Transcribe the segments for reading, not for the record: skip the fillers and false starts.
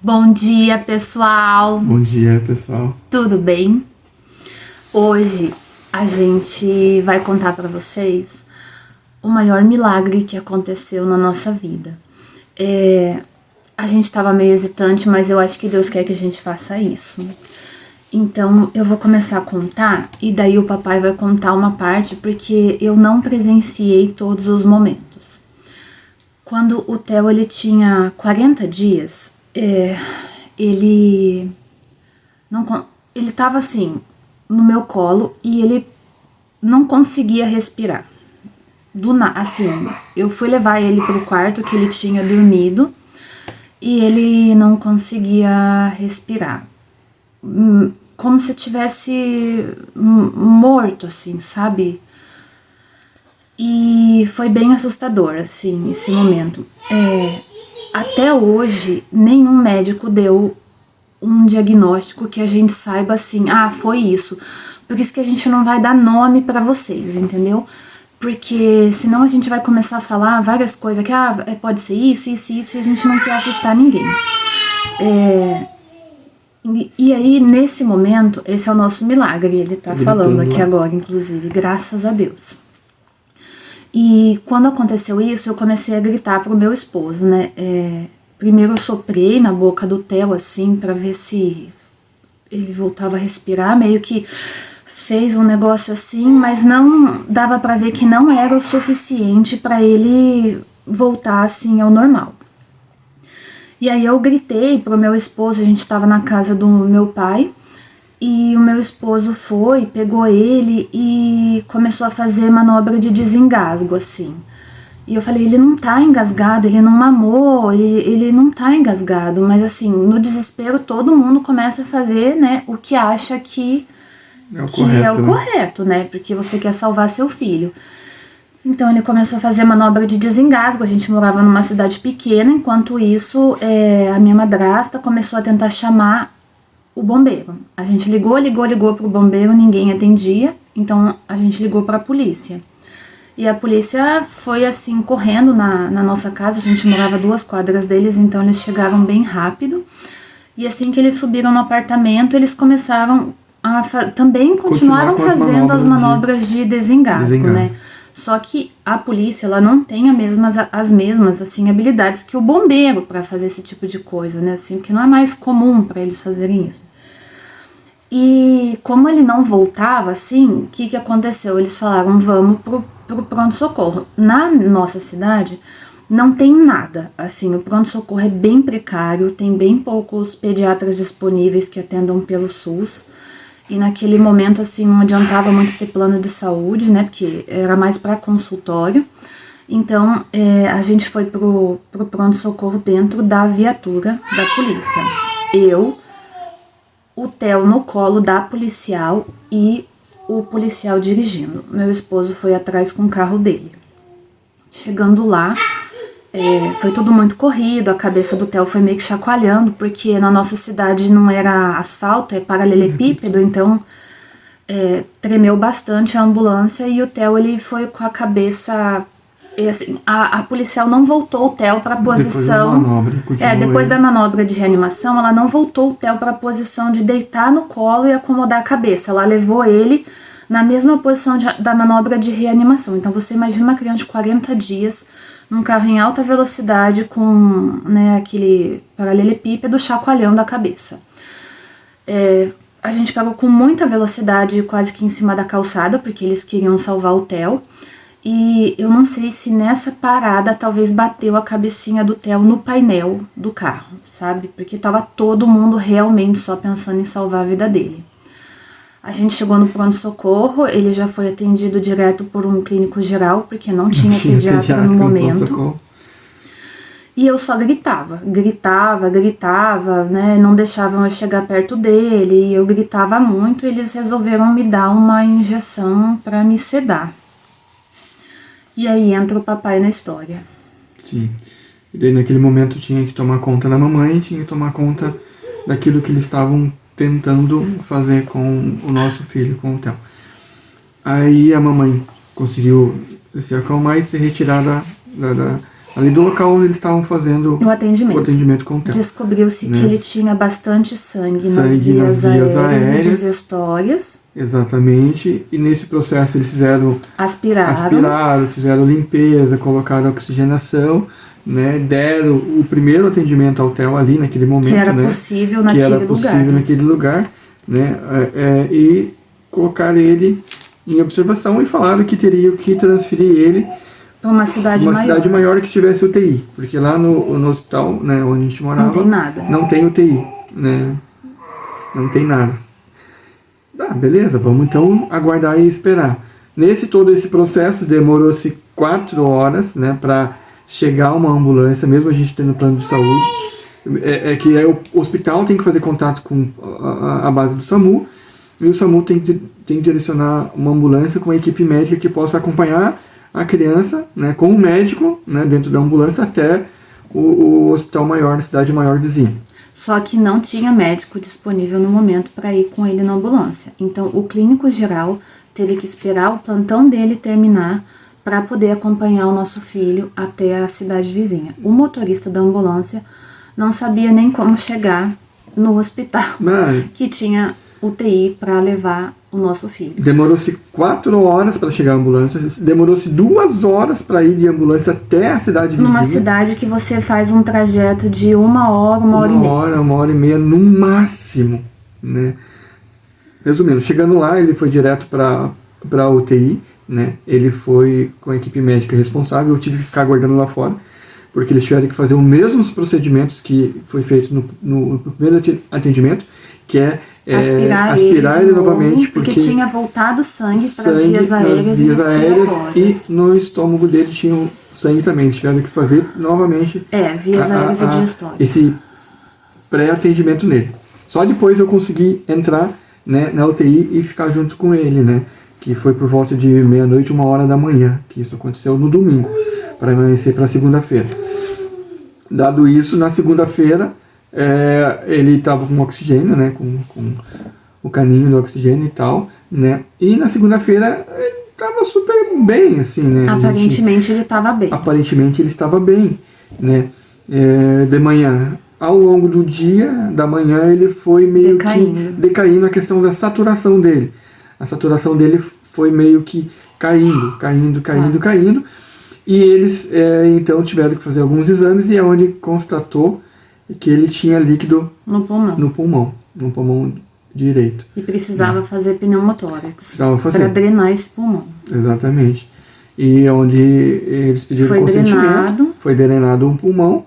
Bom dia, pessoal! Bom dia, pessoal. Tudo bem? Hoje a gente vai contar para vocês o maior milagre que aconteceu na nossa vida. A gente estava meio hesitante, mas eu acho que Deus quer que a gente faça isso. Então eu vou começar a contar e daí o papai vai contar uma parte, porque eu não presenciei todos os momentos. Quando o Theo ele tinha 40 dias, ele estava assim no meu colo e ele não conseguia respirar. Assim, eu fui levar ele pro quarto que ele tinha dormido e ele não conseguia respirar, como se tivesse morto, assim, sabe? E foi bem assustador, assim, esse momento. Até hoje, nenhum médico deu um diagnóstico que a gente saiba assim, foi isso. Por isso que a gente não vai dar nome pra vocês, entendeu? Porque senão a gente vai começar a falar várias coisas que, pode ser isso, isso, isso, e a gente não quer assustar ninguém. E aí, nesse momento, esse é o nosso milagre, ele tá falando aqui agora, inclusive, graças a Deus. E quando aconteceu isso, eu comecei a gritar pro meu esposo, né? Primeiro eu soprei na boca do Theo, assim, pra ver se ele voltava a respirar, meio que fez um negócio assim, mas não dava pra ver que não era o suficiente pra ele voltar, assim, ao normal. E aí eu gritei pro meu esposo, a gente tava na casa do meu pai, e o meu esposo foi, pegou ele e começou a fazer manobra de desengasgo, assim. E eu falei, ele não tá engasgado, ele não mamou, ele não tá engasgado. Mas assim, no desespero todo mundo começa a fazer, né, o que acha que é o correto, né? Porque você quer salvar seu filho. Então ele começou a fazer manobra de desengasgo, a gente morava numa cidade pequena, enquanto isso a minha madrasta começou a tentar chamar o bombeiro. A gente ligou pro bombeiro, ninguém atendia, então a gente ligou pra polícia. E a polícia foi assim, correndo na nossa casa, a gente morava 2 quadras deles, então eles chegaram bem rápido. E assim que eles subiram no apartamento, eles começaram a também continuaram fazendo as manobras de desengasgo, né? Só que a polícia, ela não tem as mesmas assim, habilidades que o bombeiro para fazer esse tipo de coisa, né? Assim, que não é mais comum para eles fazerem isso. E como ele não voltava, assim, o que aconteceu? Eles falaram, vamos pro pronto-socorro. Na nossa cidade, não tem nada. Assim, o pronto-socorro é bem precário, tem bem poucos pediatras disponíveis que atendam pelo SUS. E naquele momento, assim, não adiantava muito ter plano de saúde, né, porque era mais para consultório. Então, a gente foi pro pronto-socorro dentro da viatura da polícia. O Theo no colo da policial e o policial dirigindo. Meu esposo foi atrás com o carro dele. Chegando lá, foi tudo muito corrido, a cabeça do Theo foi meio que chacoalhando, porque na nossa cidade não era asfalto, é paralelepípedo, então tremeu bastante a ambulância e o Theo ele foi com a cabeça... assim, a policial não voltou o Theo para a posição... Depois da manobra de reanimação, ela não voltou o Theo para a posição de deitar no colo e acomodar a cabeça. Ela levou ele na mesma posição da manobra de reanimação. Então você imagina uma criança de 40 dias num carro em alta velocidade com, né, aquele paralelepípedo chacoalhando a cabeça. A gente pegou com muita velocidade, quase que em cima da calçada, porque eles queriam salvar o Theo. E eu não sei se nessa parada talvez bateu a cabecinha do Theo no painel do carro, sabe? Porque tava todo mundo realmente só pensando em salvar a vida dele. A gente chegou no pronto-socorro, ele já foi atendido direto por um clínico geral, porque não tinha pediatra no momento. E eu só gritava, né? Não deixavam eu chegar perto dele, e eu gritava muito, e eles resolveram me dar uma injeção para me sedar. E aí entra o papai na história. Sim. E daí naquele momento tinha que tomar conta da mamãe, tinha que tomar conta daquilo que eles estavam tentando fazer com o nosso filho, com o Theo. Aí a mamãe conseguiu se acalmar e se retirar ali do local onde eles estavam fazendo o atendimento com o Theo. Descobriu-se né? que ele tinha bastante sangue Nas nas vias vias aéreas e aéreas. digestórias. Exatamente. E nesse processo eles aspiraram, fizeram limpeza, colocaram oxigenação, né? Deram o primeiro atendimento ao Theo ali naquele momento, Que era né? possível que era naquele possível lugar. naquele lugar, né? E colocaram ele em observação e falaram que teriam que transferir ele Para uma cidade uma maior. cidade maior que tivesse UTI, porque lá no hospital, né, onde a gente morava, Não tem nada. não tem UTI, né? Não tem nada. Beleza, vamos então aguardar e esperar. Todo esse processo demorou-se 4 horas, né, para chegar uma ambulância, mesmo a gente tendo plano de saúde. O hospital tem que fazer contato com a base do SAMU, e o SAMU tem que direcionar uma ambulância com uma equipe médica que possa acompanhar a criança, né, com o médico, né, dentro da ambulância até o hospital maior, a cidade maior vizinha. Só que não tinha médico disponível no momento para ir com ele na ambulância. Então, o clínico geral teve que esperar o plantão dele terminar para poder acompanhar o nosso filho até a cidade vizinha. O motorista da ambulância não sabia nem como chegar no hospital que tinha UTI para levar o nosso filho. Demorou-se 4 horas para chegar a ambulância, demorou-se 2 horas para ir de ambulância até a cidade vizinha. Numa cidade que você faz um trajeto de 1 hora, 1 hora e meia no máximo, né? Resumindo, chegando lá, ele foi direto para a UTI, né? Ele foi com a equipe médica responsável, eu tive que ficar aguardando lá fora, porque eles tiveram que fazer os mesmos procedimentos que foi feito no primeiro atendimento, que é aspirar ele novamente, porque tinha voltado sangue para as sangue vias aéreas e no estômago dele tinha sangue também. Eles tiveram que fazer novamente vias aéreas e digestórias. Esse pré-atendimento nele. Só depois eu consegui entrar, né, na UTI e ficar junto com ele, né, que foi por volta de meia-noite, 1 hora da manhã, que isso aconteceu no domingo, para amanhecer para segunda-feira. Dado isso, na segunda-feira, ele estava com oxigênio, né, com o caninho do oxigênio e tal, né, e na segunda-feira ele estava super bem, assim, né. Aparentemente ele estava bem. Aparentemente ele estava bem, né. De manhã, ao longo do dia, da manhã, ele foi meio que decaindo a questão da saturação dele. A saturação dele foi meio que caindo. E eles, então, tiveram que fazer alguns exames e é onde constatou que ele tinha líquido no pulmão direito. E precisava fazer pneumotórax para drenar esse pulmão. Exatamente. E onde eles pediram consentimento, foi drenado um pulmão,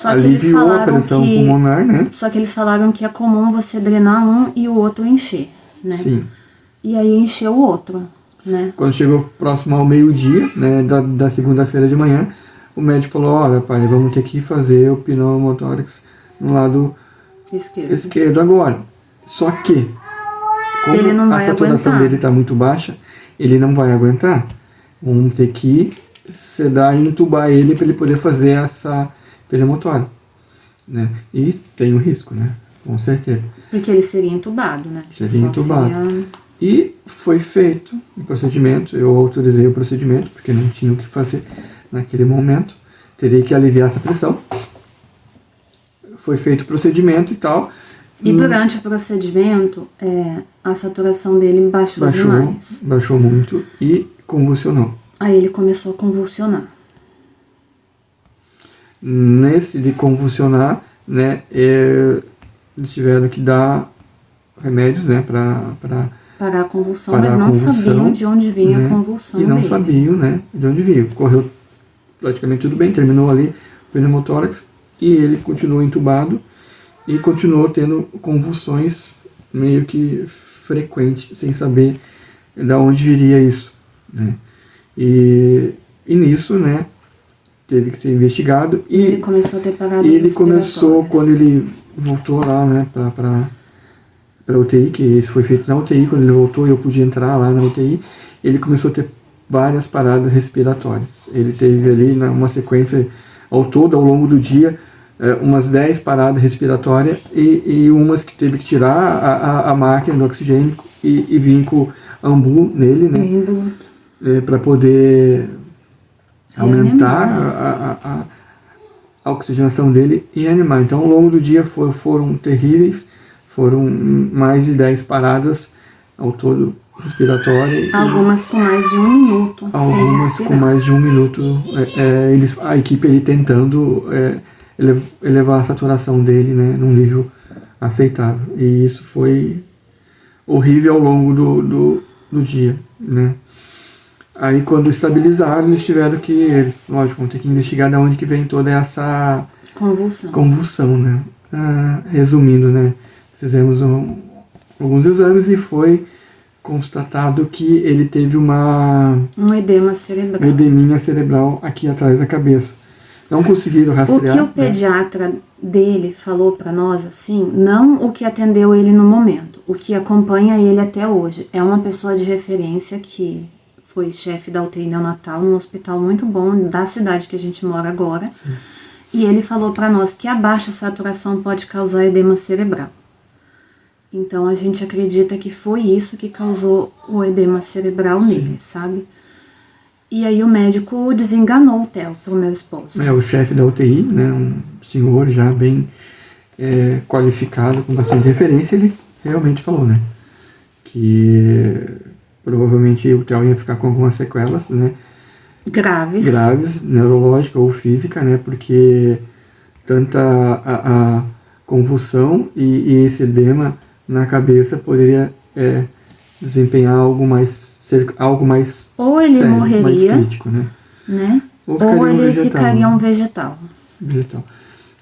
aliviou a pressão pulmonar, né? Só que eles falaram que é comum você drenar um e o outro encher, né? Sim. E aí encheu o outro, né? Quando chegou próximo ao meio-dia, né, da segunda-feira de manhã, o médico falou, olha, pai, vamos ter que fazer o pneumotórax no lado esquerdo agora. Só que, como a saturação dele está muito baixa, ele não vai aguentar. Vamos ter que sedar e entubar ele para ele poder fazer essa pneumotórax, né? E tem um risco, né? Com certeza. Porque ele seria entubado, né? Seria entubado. E foi feito o procedimento, eu autorizei o procedimento, porque não tinha o que fazer naquele momento, teria que aliviar essa pressão. Foi feito o procedimento e tal. E durante o procedimento, a saturação dele baixou demais. Baixou muito e convulsionou. Aí ele começou a convulsionar. Nesse de convulsionar, né, eles tiveram que dar remédios, né, para a convulsão, mas não sabiam de onde vinha, né, a convulsão dele. E não sabiam, né, de onde vinha. Correu praticamente tudo bem, terminou ali o pneumotórax e ele continuou entubado e continuou tendo convulsões meio que frequentes, sem saber de onde viria isso, né. E nisso, né, teve que ser investigado e ele começou a ter paradas respiratórias. Ele começou, quando ele voltou lá, né, para UTI, que isso foi feito na UTI, quando ele voltou eu pude entrar lá na UTI, ele começou a ter várias paradas respiratórias. Ele teve ali uma sequência ao todo, ao longo do dia, umas 10 paradas respiratórias e umas que teve que tirar a máquina do oxigênio e vir com ambu nele, né, para poder aumentar a oxigenação dele e reanimar. Então, ao longo do dia foram terríveis, foram mais de 10 paradas ao todo respiratórias. Algumas com mais de 1 minuto. Algumas com mais de 1 minuto. A equipe ele tentando elevar a saturação dele, né, num nível aceitável. E isso foi horrível ao longo do dia, né. Aí quando estabilizaram, eles tiveram que, lógico, vão ter que investigar de onde que vem toda essa convulsão, né. Resumindo, né, fizemos alguns exames e foi constatado que ele teve um edema cerebral. Um edeminha cerebral aqui atrás da cabeça. Não conseguiram rastrear. O que o pediatra dele falou para nós, assim, não o que atendeu ele no momento, o que acompanha ele até hoje. É uma pessoa de referência que foi chefe da UTI neonatal num hospital muito bom da cidade que a gente mora agora. Sim. E ele falou para nós que a baixa saturação pode causar edema cerebral. Então a gente acredita que foi isso que causou o edema cerebral nele, sabe? E aí o médico desenganou o Theo pro meu esposo. O chefe da UTI, né, um senhor já bem qualificado, com bastante referência, ele realmente falou, né, que provavelmente o Theo ia ficar com algumas sequelas, né, graves, neurológica ou física, né, porque tanta a convulsão e esse edema na cabeça poderia desempenhar algo mais ou ele sério, morreria, mais crítico, né? Ou ele ficaria um vegetal.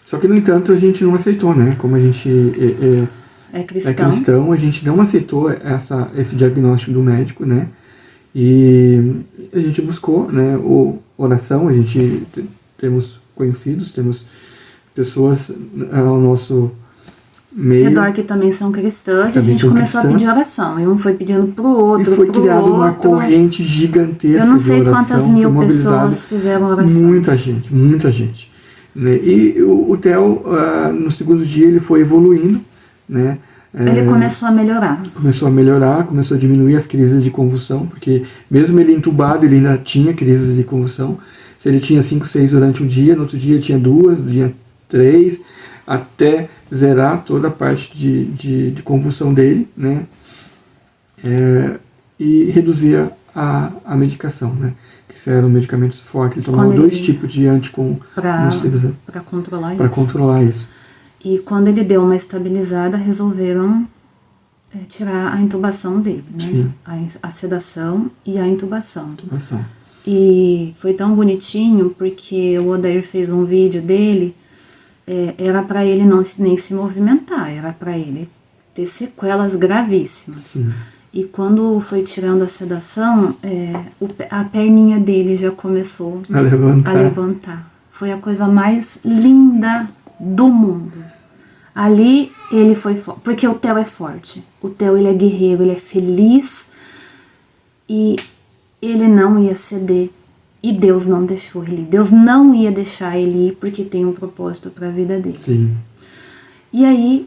Só que, no entanto, a gente não aceitou, né? Como a gente é cristão, a gente não aceitou esse diagnóstico do médico, né? E a gente buscou, né, oração, a gente temos conhecidos, temos pessoas ao nosso meio redor que também são cristãs, e a gente começou a pedir oração, e um foi pedindo pro outro, e foi criada uma corrente gigantesca de oração. Eu não sei quantas mil pessoas fizeram oração. Muita gente. Né? E o Theo, no segundo dia, ele foi evoluindo, né? Ele começou a melhorar. Começou a diminuir as crises de convulsão, porque mesmo ele entubado, ele ainda tinha crises de convulsão. Se ele tinha 5, 6 durante um dia, no outro dia tinha 2, no dia 3, até zerar toda a parte de convulsão dele, né? E reduzia a medicação, né? Que eram medicamentos fortes. Ele tomava 2 tipos de anticonvulsivos para controlar isso. E quando ele deu uma estabilizada, resolveram tirar a intubação dele, né? Sim. A sedação e a intubação. E foi tão bonitinho, porque o Odair fez um vídeo dele. Era para ele nem se movimentar, era para ele ter sequelas gravíssimas. Sim. E quando foi tirando a sedação, a perninha dele já começou a levantar. Foi a coisa mais linda do mundo. Ali ele foi forte, porque o Theo é forte. O Theo, ele é guerreiro, ele é feliz e ele não ia ceder. E Deus não deixou ele ir. Deus não ia deixar ele ir porque tem um propósito para a vida dele. Sim. E aí,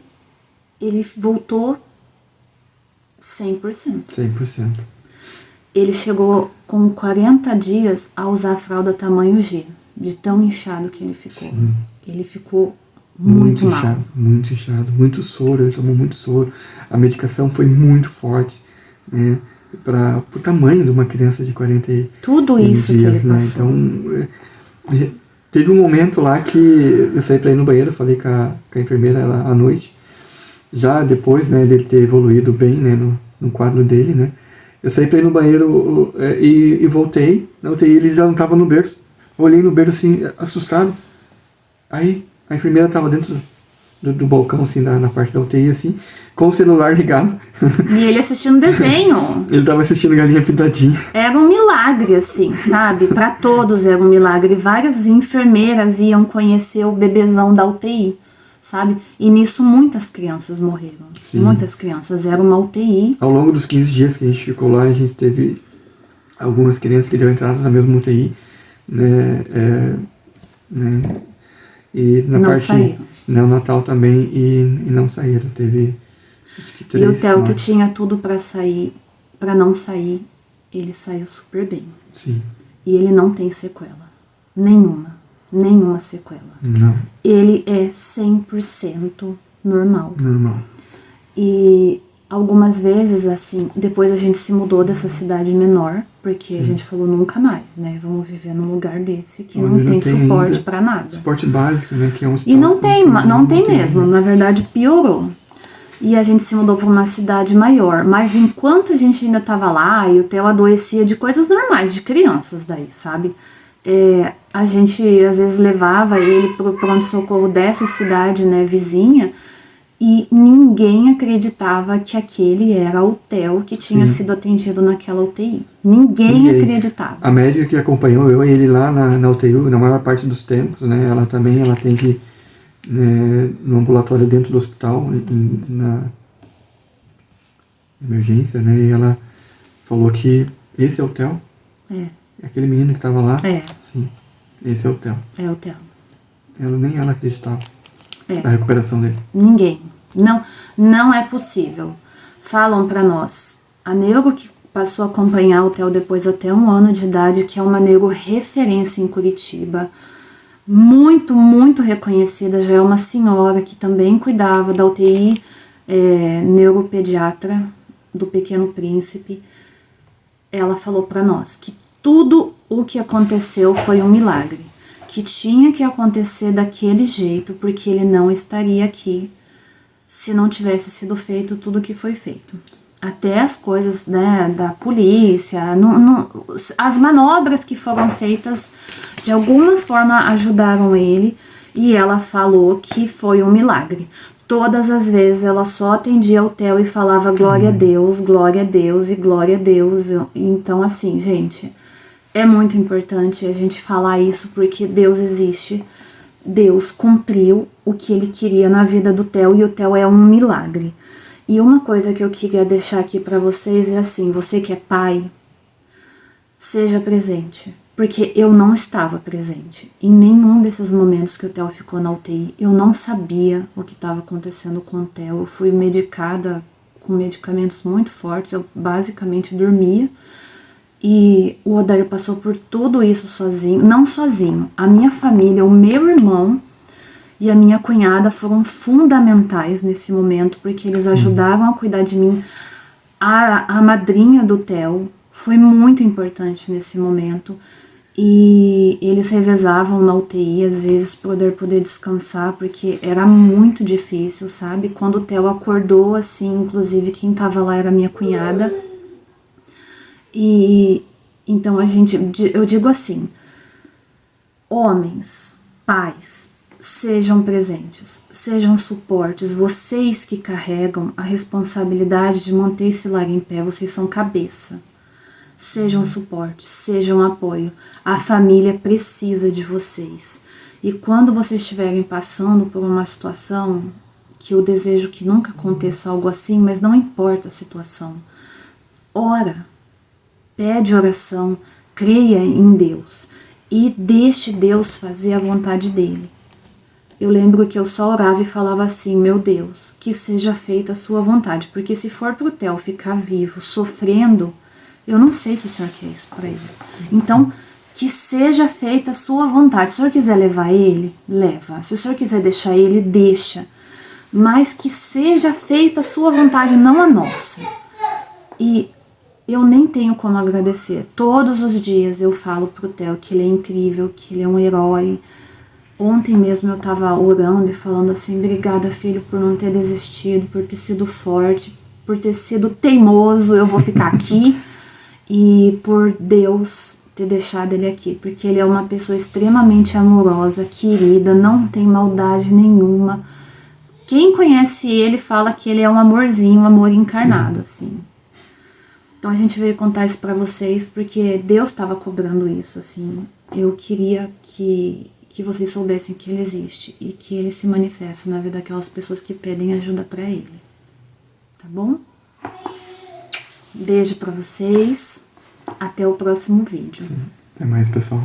ele voltou 100%. 100%. Ele chegou com 40 dias a usar fralda tamanho G, de tão inchado que ele ficou. Sim. Ele ficou muito mal. Muito inchado, muito soro, ele tomou muito soro. A medicação foi muito forte, né? Para o tamanho de uma criança de 40 tudo isso dias, que ele passou. Então, teve um momento lá que eu saí para ir no banheiro, falei com a enfermeira à noite, já depois, né, dele ter evoluído bem, né, no quadro dele, né, eu saí para ir no banheiro e voltei, na UTI ele já não estava no berço, olhei no berço assim, assustado, aí a enfermeira estava dentro do balcão, assim, na parte da UTI, assim, com o celular ligado. E ele assistindo desenho. Ele tava assistindo Galinha Pintadinha. Era um milagre, assim, sabe? Para todos era um milagre. Várias enfermeiras iam conhecer o bebezão da UTI, sabe? E nisso muitas crianças morreram. Sim. Muitas crianças. Era uma UTI. Ao longo dos 15 dias que a gente ficou lá, a gente teve algumas crianças que deu entrada na mesma UTI, né? E na não parte saíram. Neonatal também, e não saíram. Teve, acho que 3 e o Theo, que mortes. tinha tudo para sair, para não sair, ele saiu super bem. Sim. E ele não tem sequela. Nenhuma sequela. Não. Ele é 100% normal. Normal. E algumas vezes, assim, depois a gente se mudou dessa cidade menor, porque Sim. a gente falou nunca mais, né? Vamos viver num lugar desse que Onde não tem suporte pra nada. Suporte básico, né? Que é um hospital. E não tem mesmo. Na verdade, piorou. E a gente se mudou para uma cidade maior. Mas enquanto a gente ainda tava lá, e o Theo adoecia de coisas normais, de crianças daí, sabe? A gente às vezes levava ele pro pronto-socorro dessa cidade, né, vizinha, e ninguém acreditava que aquele era o Theo que tinha sido atendido naquela UTI. Ninguém acreditava. A médica que acompanhou eu e ele lá na UTI, na maior parte dos tempos, né, ela tem que no ambulatório dentro do hospital, na emergência, né, e ela falou que esse é o Theo. Aquele menino que tava lá. Sim, esse é o Theo. É o Theo. Nem ela acreditava da recuperação dele. Ninguém. Não é possível. Falam pra nós. A neuro que passou a acompanhar o Theo depois até 1 ano de idade, que é uma neuro referência em Curitiba, muito, muito reconhecida, já é uma senhora que também cuidava da UTI neuropediatra do Pequeno Príncipe. Ela falou pra nós que tudo o que aconteceu foi um milagre, que tinha que acontecer daquele jeito, porque ele não estaria aqui se não tivesse sido feito tudo o que foi feito. Até as coisas, né, da polícia, as manobras que foram feitas, de alguma forma ajudaram ele, e ela falou que foi um milagre. Todas as vezes ela só atendia o Theo e falava glória a Deus e glória a Deus. Então, assim, gente, é muito importante a gente falar isso, porque Deus existe. Deus cumpriu o que ele queria na vida do Theo, e o Theo é um milagre. E uma coisa que eu queria deixar aqui pra vocês é assim, você que é pai, seja presente. Porque eu não estava presente em nenhum desses momentos que o Theo ficou na UTI. Eu não sabia o que estava acontecendo com o Theo. Eu fui medicada com medicamentos muito fortes, eu basicamente dormia. E o Odair passou por tudo isso sozinho, não sozinho. A minha família, o meu irmão e a minha cunhada foram fundamentais nesse momento, porque eles ajudaram a cuidar de mim. A madrinha do Theo foi muito importante nesse momento. E eles revezavam na UTI, às vezes, para poder descansar, porque era muito difícil, sabe? Quando o Theo acordou, assim, inclusive quem tava lá era a minha cunhada. E então eu digo assim, homens, pais, sejam presentes, sejam suportes, vocês que carregam a responsabilidade de manter esse lar em pé, vocês são cabeça. Sejam suporte, sejam apoio. A família precisa de vocês. E quando vocês estiverem passando por uma situação, que eu desejo que nunca aconteça algo assim, mas não importa a situação, ora, pede oração, creia em Deus e deixe Deus fazer a vontade dele. Eu lembro que eu só orava e falava assim, meu Deus, que seja feita a sua vontade, porque se for pro Theo ficar vivo, sofrendo, eu não sei se o Senhor quer isso para ele. Então, que seja feita a sua vontade. Se o Senhor quiser levar ele, leva. Se o Senhor quiser deixar ele, deixa. Mas que seja feita a sua vontade, não a nossa. E eu nem tenho como agradecer. Todos os dias eu falo pro Theo que ele é incrível, que ele é um herói. Ontem mesmo eu tava orando e falando assim, obrigada, filho, por não ter desistido, por ter sido forte, por ter sido teimoso, eu vou ficar aqui. E por Deus ter deixado ele aqui, porque ele é uma pessoa extremamente amorosa, querida, não tem maldade nenhuma. Quem conhece ele fala que ele é um amorzinho, um amor encarnado, assim. Então a gente veio contar isso pra vocês, porque Deus estava cobrando isso, assim. Eu queria que vocês soubessem que ele existe e que ele se manifesta na vida daquelas pessoas que pedem ajuda pra ele. Tá bom? Beijo pra vocês. Até o próximo vídeo. Sim. Até mais, pessoal.